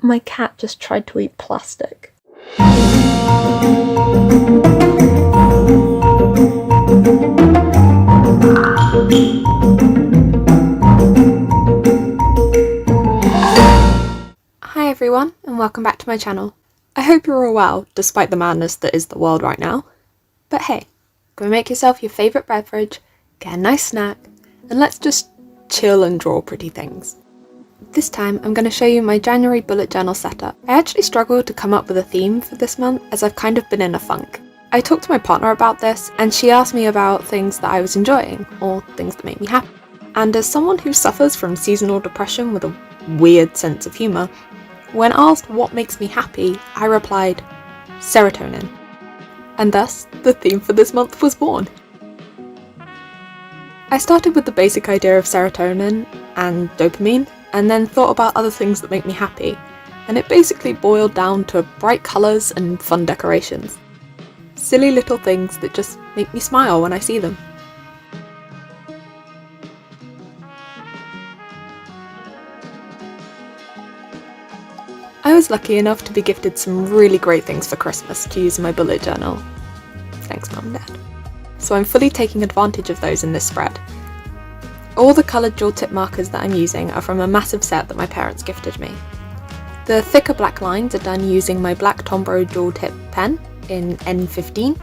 My cat just tried to eat plastic. Hi everyone, and welcome back to my channel. I hope you're all well, despite the madness that is the world right now. But hey, go make yourself your favourite beverage, get a nice snack, and let's just chill and draw pretty things. This time I'm going to show you my January bullet journal setup. I actually struggled to come up with a theme for this month as I've kind of been in a funk. I talked to my partner about this and she asked me about things that I was enjoying or things that make me happy. And as someone who suffers from seasonal depression with a weird sense of humour, when asked what makes me happy, I replied, serotonin. And thus, the theme for this month was born. I started with the basic idea of serotonin and dopamine, and then thought about other things that make me happy, and it basically boiled down to bright colours and fun decorations. Silly little things that just make me smile when I see them. I was lucky enough to be gifted some really great things for Christmas to use in my bullet journal. Thanks Mum and Dad. So I'm fully taking advantage of those in this spread. All the coloured jewel tip markers that I'm using are from a massive set that my parents gifted me. The thicker black lines are done using my black Tombrow jewel tip pen in N15,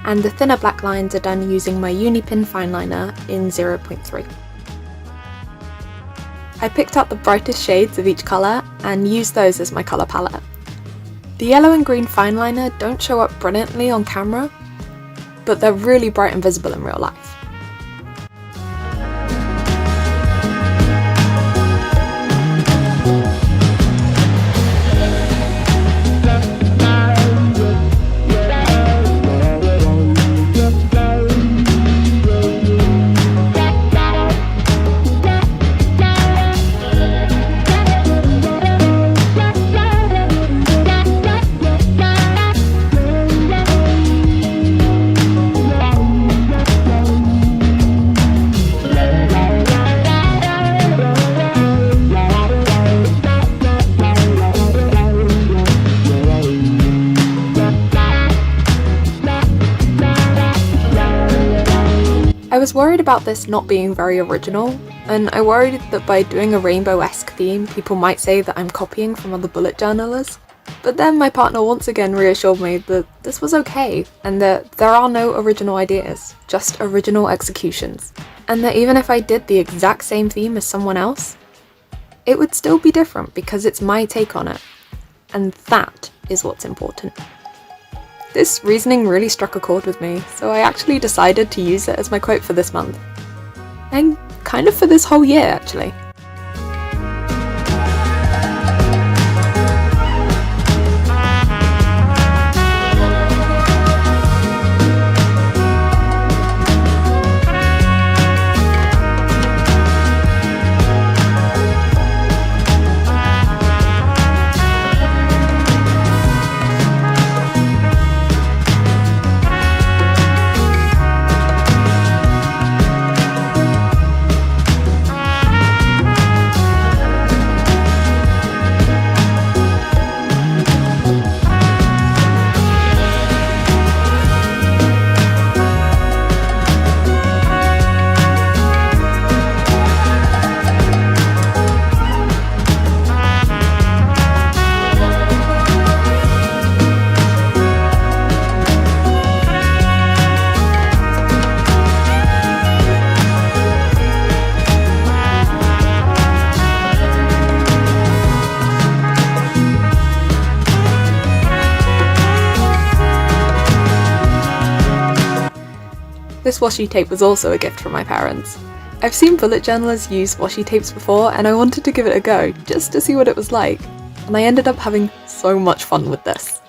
and the thinner black lines are done using my Unipin fineliner in 0.3. I picked out the brightest shades of each colour and used those as my colour palette. The yellow and green fineliner don't show up brilliantly on camera, but they're really bright and visible in real life. I was worried about this not being very original, and I worried that by doing a rainbow-esque theme, people might say that I'm copying from other bullet journalers. But then my partner once again reassured me that this was okay, and that there are no original ideas, just original executions. And that even if I did the exact same theme as someone else, it would still be different because it's my take on it. And that is what's important. This reasoning really struck a chord with me, so I actually decided to use it as my quote for this month. And kind of for this whole year, actually. This washi tape was also a gift from my parents. I've seen bullet journalers use washi tapes before and I wanted to give it a go, just to see what it was like, and I ended up having so much fun with this.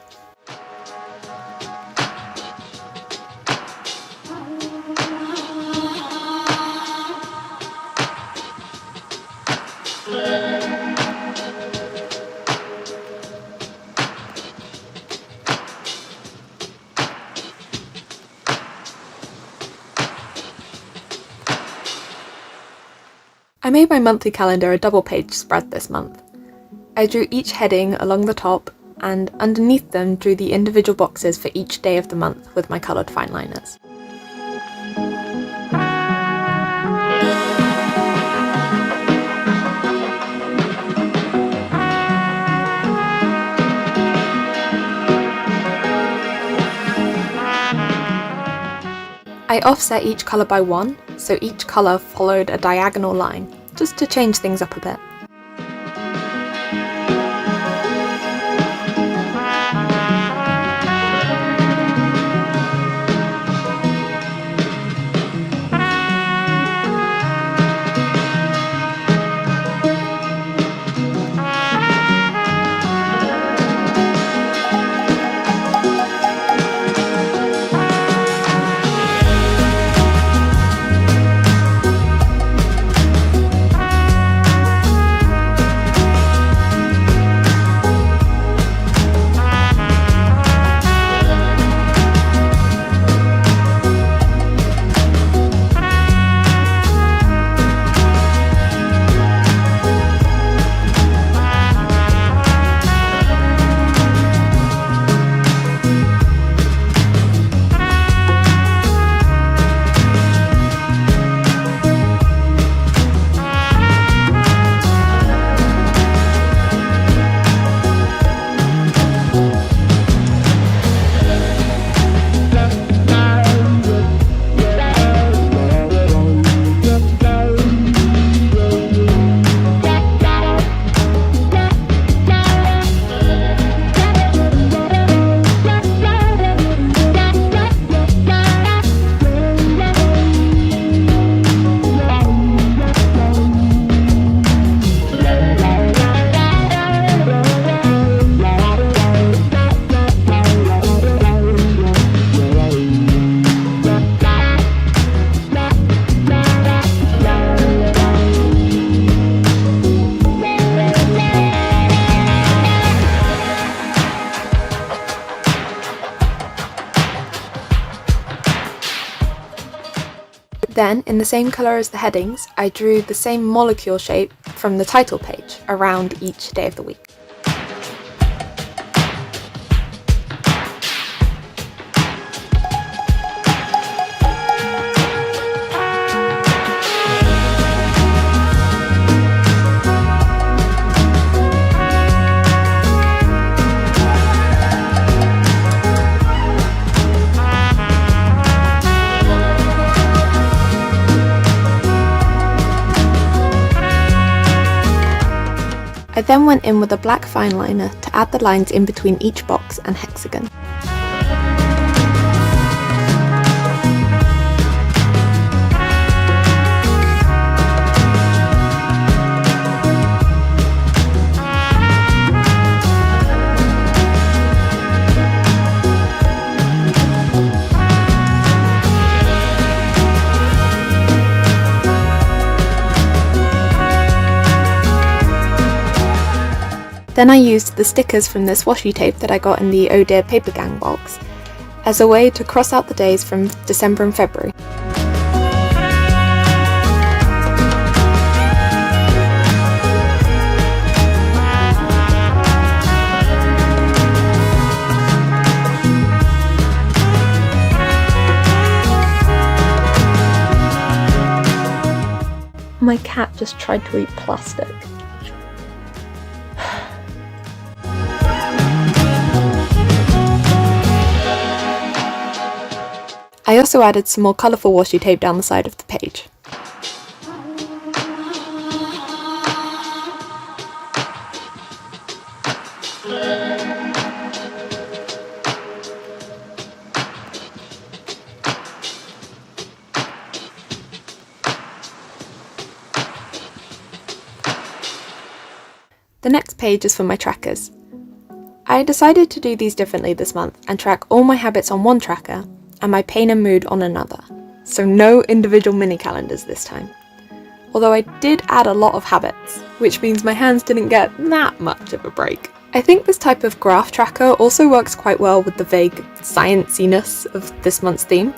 I made my monthly calendar a double-page spread this month. I drew each heading along the top, and underneath them drew the individual boxes for each day of the month with my coloured fineliners. I offset each colour by 1, so each colour followed a diagonal line, just to change things up a bit. Then, in the same colour as the headings, I drew the same molecule shape from the title page around each day of the week. I then went in with a black fineliner to add the lines in between each box and hexagon. Then I used the stickers from this washi tape that I got in the Oh Dear Paper Gang box as a way to cross out the days from December and February. My cat just tried to eat plastic. I also added some more colourful washi tape down the side of the page. The next page is for my trackers. I decided to do these differently this month and track all my habits on one tracker and my pain and mood on another, so no individual mini calendars this time. Although I did add a lot of habits, which means my hands didn't get that much of a break. I think this type of graph tracker also works quite well with the vague scienciness of this month's theme.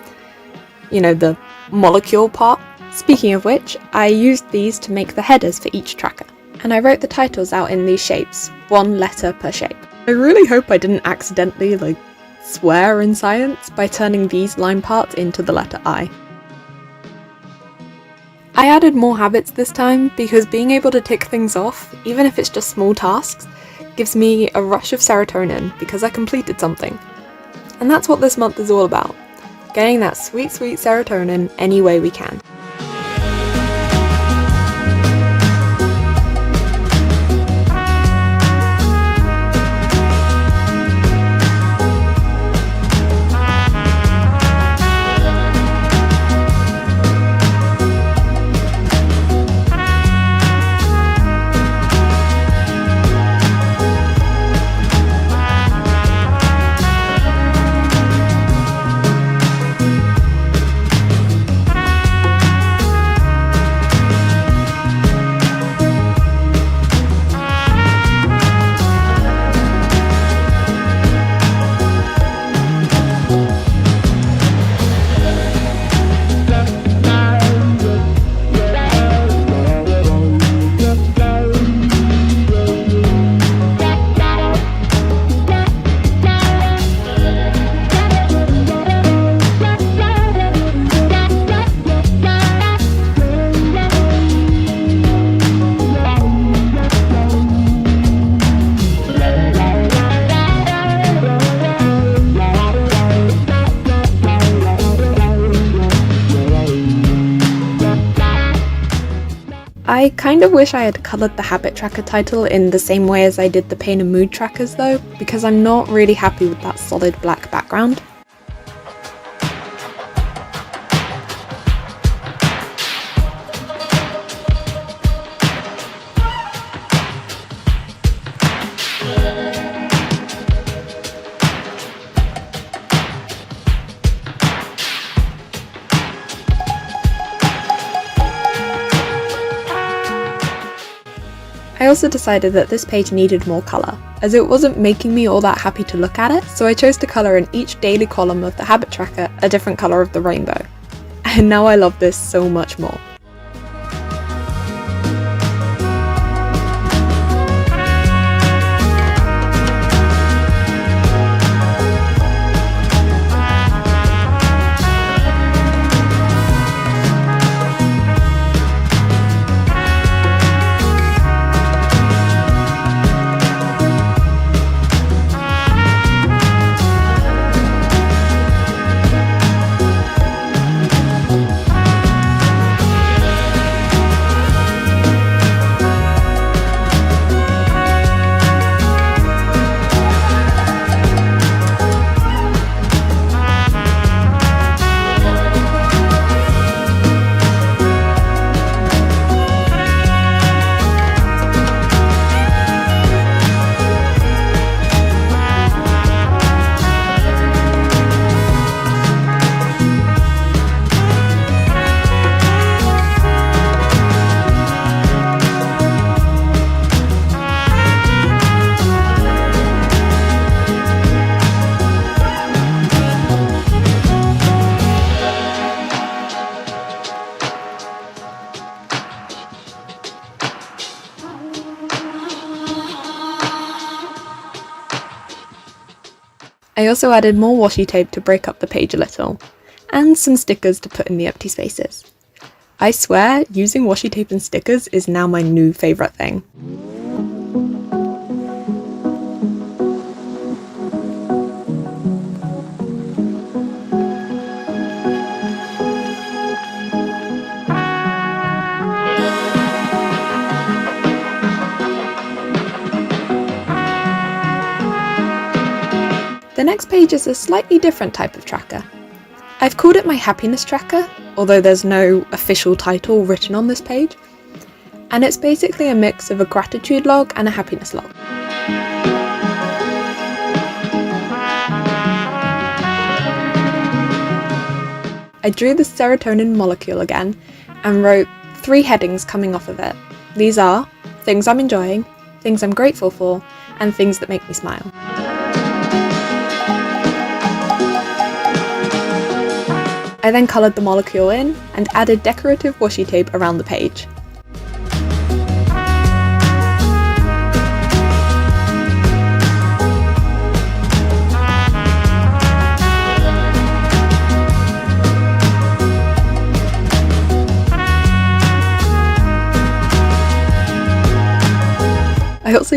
You know, the molecule part. Speaking of which, I used these to make the headers for each tracker. and I wrote the titles out in these shapes, 1 letter per shape. I really hope I didn't accidentally swear in science by turning these line parts into the letter I. I added more habits this time because being able to tick things off, even if it's just small tasks, gives me a rush of serotonin because I completed something. And that's what this month is all about, getting that sweet, sweet serotonin any way we can. I kind of wish I had coloured the habit tracker title in the same way as I did the pain and mood trackers though, because I'm not really happy with that solid black background. I also decided that this page needed more colour, as it wasn't making me all that happy to look at it, so I chose to colour in each daily column of the habit tracker a different colour of the rainbow. And now I love this so much more. I also added more washi tape to break up the page a little, and some stickers to put in the empty spaces. I swear, using washi tape and stickers is now my new favourite thing. The next page is a slightly different type of tracker. I've called it my happiness tracker, although there's no official title written on this page, and it's basically a mix of a gratitude log and a happiness log. I drew the serotonin molecule again and wrote 3 headings coming off of it. These are things I'm enjoying, things I'm grateful for, and things that make me smile. I then coloured the molecule in and added decorative washi tape around the page.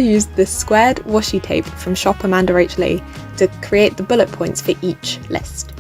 used this squared washi tape from shopamandarachlee to create the bullet points for each list.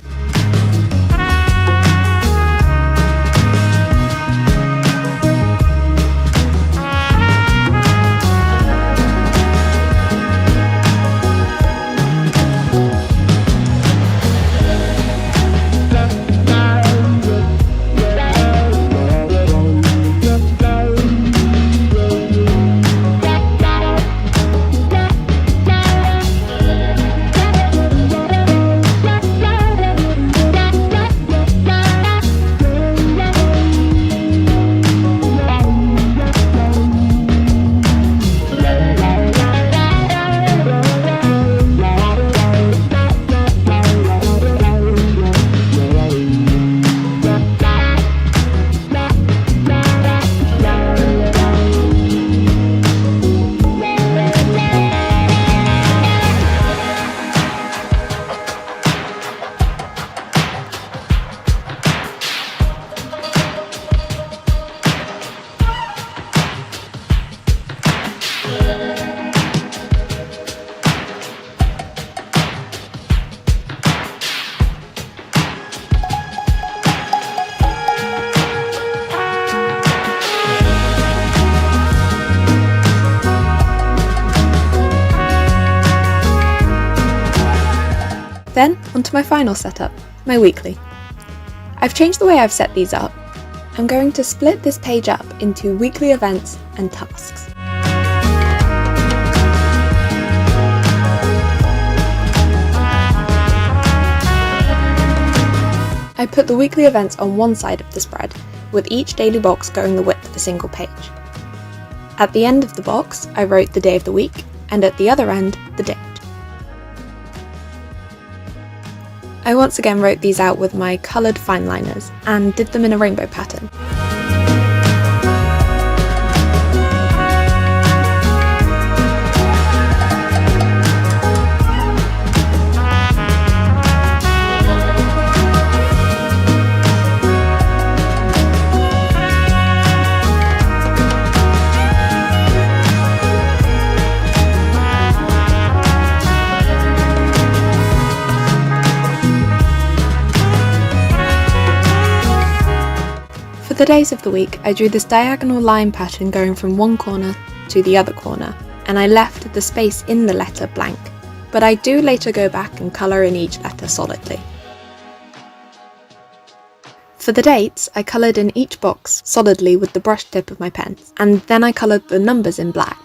Then, onto my final setup, my weekly. I've changed the way I've set these up. I'm going to split this page up into weekly events and tasks. I put the weekly events on one side of the spread, with each daily box going the width of a single page. At the end of the box, I wrote the day of the week, and at the other end, the date. I once again wrote these out with my coloured fineliners and did them in a rainbow pattern. For the days of the week, I drew this diagonal line pattern going from one corner to the other corner, and I left the space in the letter blank, but I do later go back and colour in each letter solidly. For the dates, I coloured in each box solidly with the brush tip of my pen, and then I coloured the numbers in black.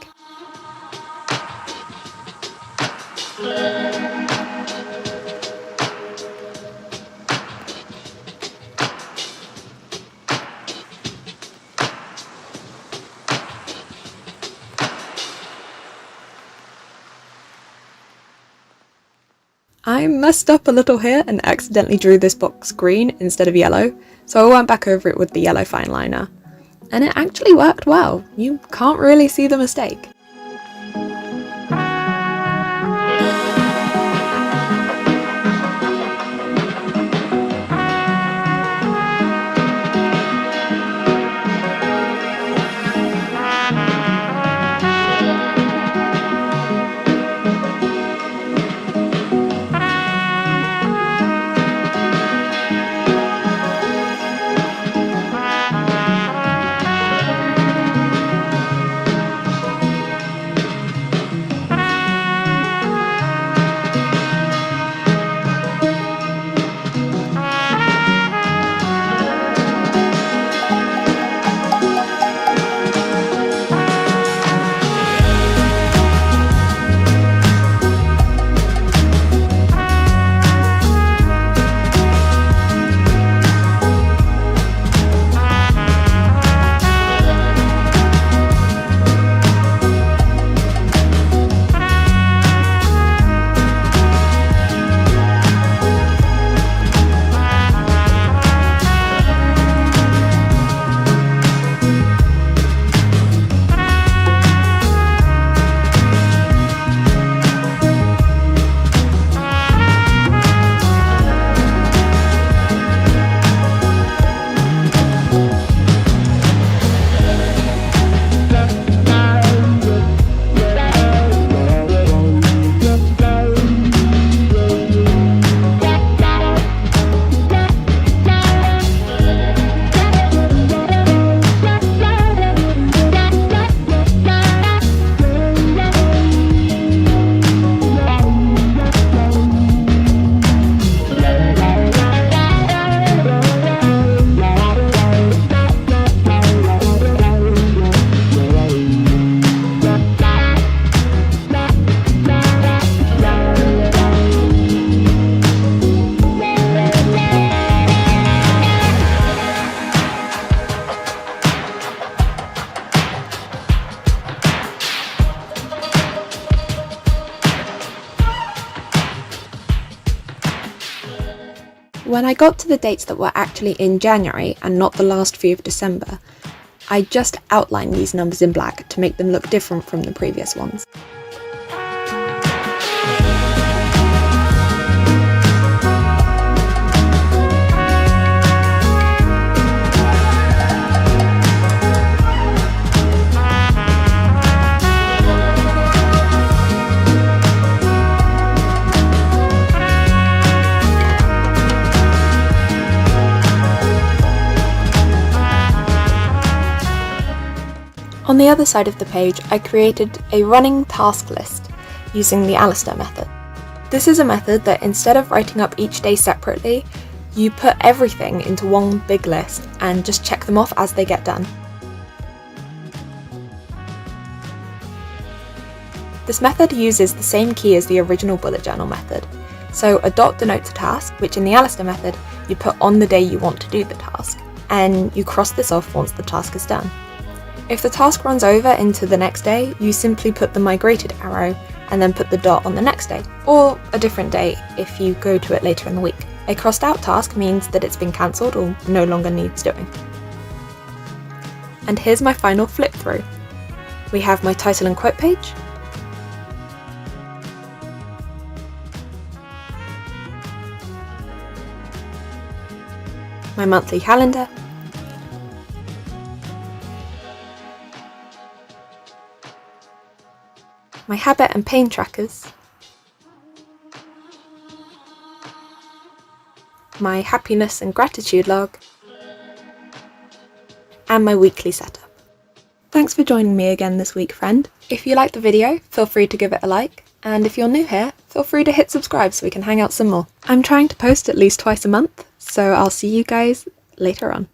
I messed up a little here and accidentally drew this box green instead of yellow, so I went back over it with the yellow fineliner. And it actually worked well. You can't really see the mistake. When I got to the dates that were actually in January and not the last few of December, I just outlined these numbers in black to make them look different from the previous ones. On the other side of the page, I created a running task list using the Alistair method. This is a method that instead of writing up each day separately, you put everything into one big list and just check them off as they get done. This method uses the same key as the original bullet journal method. So a dot denotes a task, which in the Alistair method, you put on the day you want to do the task, and you cross this off once the task is done. If the task runs over into the next day, you simply put the migrated arrow and then put the dot on the next day, or a different day if you go to it later in the week. A crossed out task means that it's been cancelled or no longer needs doing. And here's my final flip through. We have my title and quote page, my monthly calendar, my habit and pain trackers, my happiness and gratitude log, and my weekly setup. Thanks for joining me again this week, friend. If you liked the video, feel free to give it a like, and if you're new here, feel free to hit subscribe so we can hang out some more. I'm trying to post at least twice a month, so I'll see you guys later on.